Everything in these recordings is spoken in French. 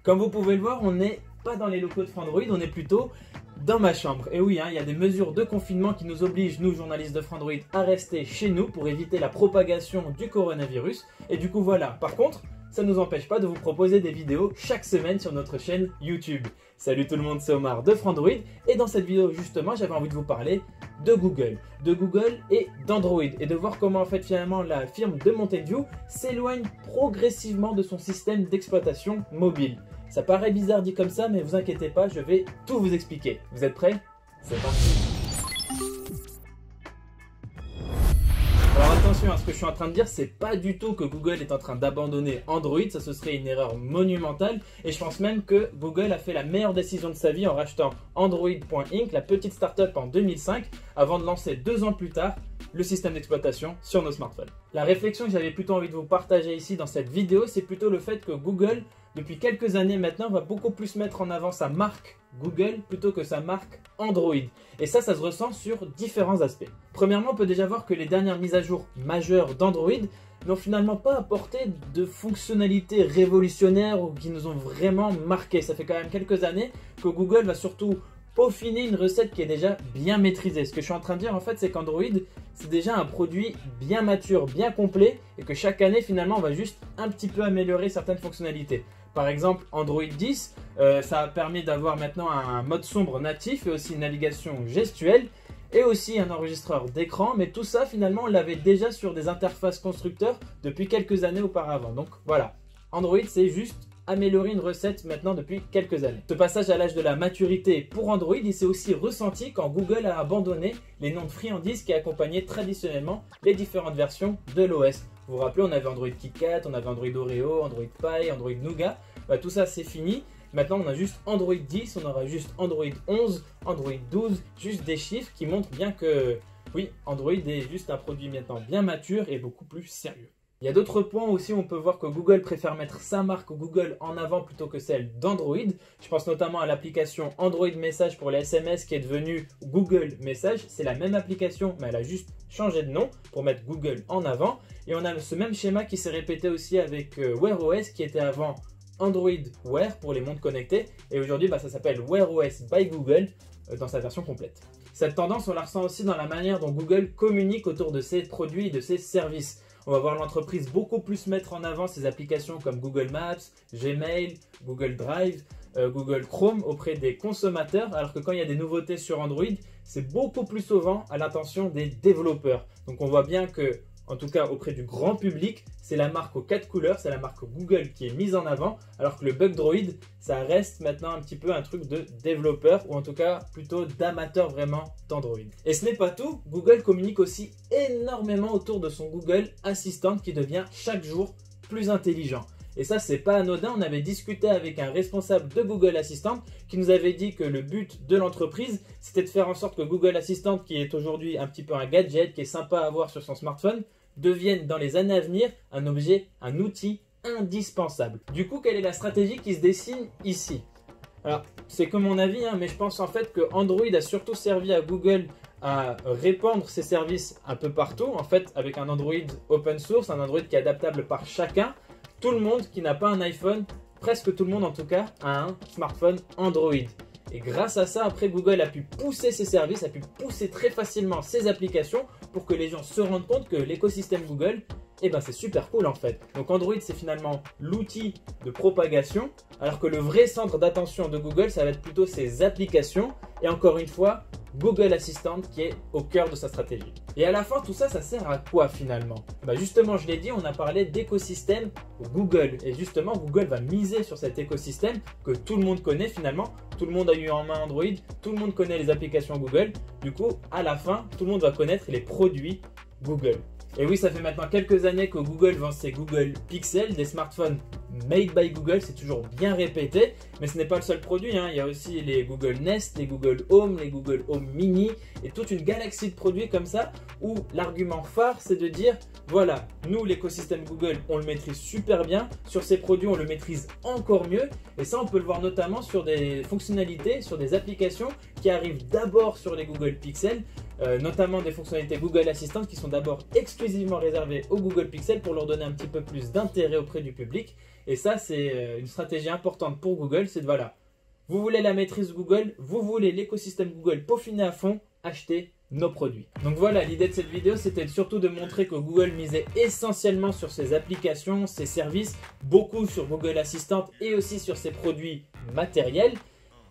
Comme vous pouvez le voir, on n'est pas dans les locaux de Frandroid, on est plutôt dans ma chambre. Et oui, il y a des mesures de confinement qui nous obligent, nous journalistes de Frandroid, à rester chez nous pour éviter la propagation du coronavirus. Et du coup voilà, par contre, ça ne nous empêche pas de vous proposer des vidéos chaque semaine sur notre chaîne YouTube. Salut tout le monde, c'est Omar de Frandroid et dans cette vidéo justement j'avais envie de vous parler de Google et d'Android et de voir comment en fait finalement la firme de Mountain View s'éloigne progressivement de son système d'exploitation mobile. Ça paraît bizarre dit comme ça mais vous inquiétez pas, je vais tout vous expliquer. Vous êtes prêts? C'est parti! Alors attention, ce que je suis en train de dire, c'est pas du tout que Google est en train d'abandonner Android, ça ce serait une erreur monumentale et je pense même que Google a fait la meilleure décision de sa vie en rachetant Android.inc, la petite startup en 2005, avant de lancer 2 ans plus tard le système d'exploitation sur nos smartphones. La réflexion que j'avais plutôt envie de vous partager ici dans cette vidéo, c'est plutôt le fait que Google, depuis quelques années maintenant, va beaucoup plus mettre en avant sa marque Google plutôt que sa marque Android. Et ça se ressent sur différents aspects. Premièrement, on peut déjà voir que les dernières mises à jour majeures d'Android n'ont finalement pas apporté de fonctionnalités révolutionnaires ou qui nous ont vraiment marqué. Ça fait quand même quelques années que Google va surtout peaufiner une recette qui est déjà bien maîtrisée. Ce que je suis en train de dire en fait, c'est qu'Android, c'est déjà un produit bien mature, bien complet et que chaque année finalement, on va juste un petit peu améliorer certaines fonctionnalités. Par exemple, Android 10, ça a permis d'avoir maintenant un mode sombre natif et aussi une navigation gestuelle et aussi un enregistreur d'écran. Mais tout ça, finalement, on l'avait déjà sur des interfaces constructeurs depuis quelques années auparavant. Donc voilà, Android, c'est juste améliorer une recette maintenant depuis quelques années. Ce passage à l'âge de la maturité pour Android, il s'est aussi ressenti quand Google a abandonné les noms de friandises qui accompagnaient traditionnellement les différentes versions de l'OS. Vous vous rappelez, on avait Android KitKat, on avait Android Oreo, Android Pie, Android Nougat. Tout ça c'est fini. Maintenant on a juste Android 10, on aura juste Android 11, Android 12, juste des chiffres qui montrent bien que oui, Android est juste un produit maintenant bien mature et beaucoup plus sérieux. Il y a d'autres points aussi où on peut voir que Google préfère mettre sa marque Google en avant plutôt que celle d'Android. Je pense notamment à l'application Android Message pour les SMS qui est devenue Google Message. C'est la même application mais elle a juste changé de nom pour mettre Google en avant. Et on a ce même schéma qui s'est répété aussi avec Wear OS qui était avant Android Wear pour les montres connectées. Et aujourd'hui ça s'appelle Wear OS by Google dans sa version complète. Cette tendance on la ressent aussi dans la manière dont Google communique autour de ses produits et de ses services. On va voir l'entreprise beaucoup plus mettre en avant ses applications comme Google Maps, Gmail, Google Drive, Google Chrome auprès des consommateurs, alors que quand il y a des nouveautés sur Android, c'est beaucoup plus souvent à l'intention des développeurs. Donc on voit bien que, en tout cas auprès du grand public, c'est la marque aux 4 couleurs, c'est la marque Google qui est mise en avant, alors que le bug droid, ça reste maintenant un petit peu un truc de développeur, ou en tout cas plutôt d'amateur vraiment d'Android. Et ce n'est pas tout, Google communique aussi énormément autour de son Google Assistant qui devient chaque jour plus intelligent. Et ça, c'est pas anodin, on avait discuté avec un responsable de Google Assistant qui nous avait dit que le but de l'entreprise, c'était de faire en sorte que Google Assistant, qui est aujourd'hui un petit peu un gadget, qui est sympa à avoir sur son smartphone, devienne dans les années à venir un objet, un outil indispensable. Du coup, quelle est la stratégie qui se dessine ici? Alors, c'est que mon avis, mais je pense en fait que Android a surtout servi à Google à répandre ses services un peu partout. En fait, avec un Android open source, un Android qui est adaptable par chacun, tout le monde qui n'a pas un iPhone, presque tout le monde en tout cas, a un smartphone Android. Et grâce à ça, après, Google a pu pousser ses services, a pu pousser très facilement ses applications pour que les gens se rendent compte que l'écosystème Google, c'est super cool en fait. Donc Android, c'est finalement l'outil de propagation, alors que le vrai centre d'attention de Google, ça va être plutôt ses applications. Et encore une fois, Google Assistant qui est au cœur de sa stratégie. Et à la fin, tout ça, ça sert à quoi finalement? Justement, je l'ai dit, on a parlé d'écosystème Google. Et justement, Google va miser sur cet écosystème que tout le monde connaît finalement. Tout le monde a eu en main Android, tout le monde connaît les applications Google. Du coup, à la fin, tout le monde va connaître les produits Google. Et oui, ça fait maintenant quelques années que Google vend ses Google Pixel, des smartphones made by Google, c'est toujours bien répété, mais ce n'est pas le seul produit, il y a aussi les Google Nest, les Google Home, les Google Home Mini, et toute une galaxie de produits comme ça, où l'argument phare c'est de dire, voilà, nous l'écosystème Google, on le maîtrise super bien, sur ces produits on le maîtrise encore mieux, et ça on peut le voir notamment sur des fonctionnalités, sur des applications qui arrivent d'abord sur les Google Pixel, notamment des fonctionnalités Google Assistant qui sont d'abord exclusivement réservées au Google Pixel pour leur donner un petit peu plus d'intérêt auprès du public. Et ça, c'est une stratégie importante pour Google, c'est de voilà, vous voulez la maîtrise Google, vous voulez l'écosystème Google peaufiné à fond, achetez nos produits. Donc voilà, l'idée de cette vidéo, c'était surtout de montrer que Google misait essentiellement sur ses applications, ses services, beaucoup sur Google Assistant et aussi sur ses produits matériels.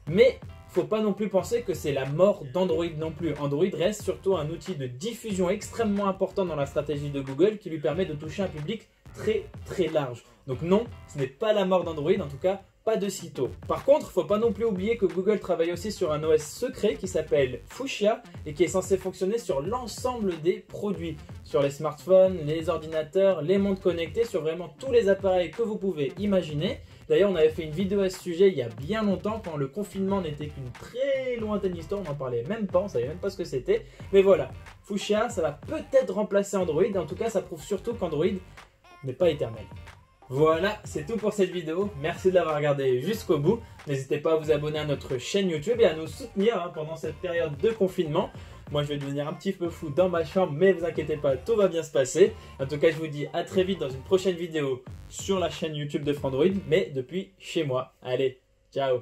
Mais faut pas non plus penser que c'est la mort d'Android non plus. Android reste surtout un outil de diffusion extrêmement important dans la stratégie de Google qui lui permet de toucher un public très large. Donc non, ce n'est pas la mort d'Android, en tout cas pas de sitôt. Par contre, faut pas non plus oublier que Google travaille aussi sur un OS secret qui s'appelle Fuchsia et qui est censé fonctionner sur l'ensemble des produits, sur les smartphones, les ordinateurs, les montres connectées, sur vraiment tous les appareils que vous pouvez imaginer. D'ailleurs, on avait fait une vidéo à ce sujet il y a bien longtemps quand le confinement n'était qu'une très lointaine histoire, on n'en parlait même pas, on savait même pas ce que c'était. Mais voilà, Fuchsia, ça va peut-être remplacer Android, en tout cas ça prouve surtout qu'Android n'est pas éternel. Voilà, c'est tout pour cette vidéo. Merci de l'avoir regardé jusqu'au bout. N'hésitez pas à vous abonner à notre chaîne YouTube et à nous soutenir pendant cette période de confinement. Moi, je vais devenir un petit peu fou dans ma chambre, mais vous inquiétez pas, tout va bien se passer. En tout cas, je vous dis à très vite dans une prochaine vidéo sur la chaîne YouTube de Frandroid, mais depuis chez moi. Allez, ciao!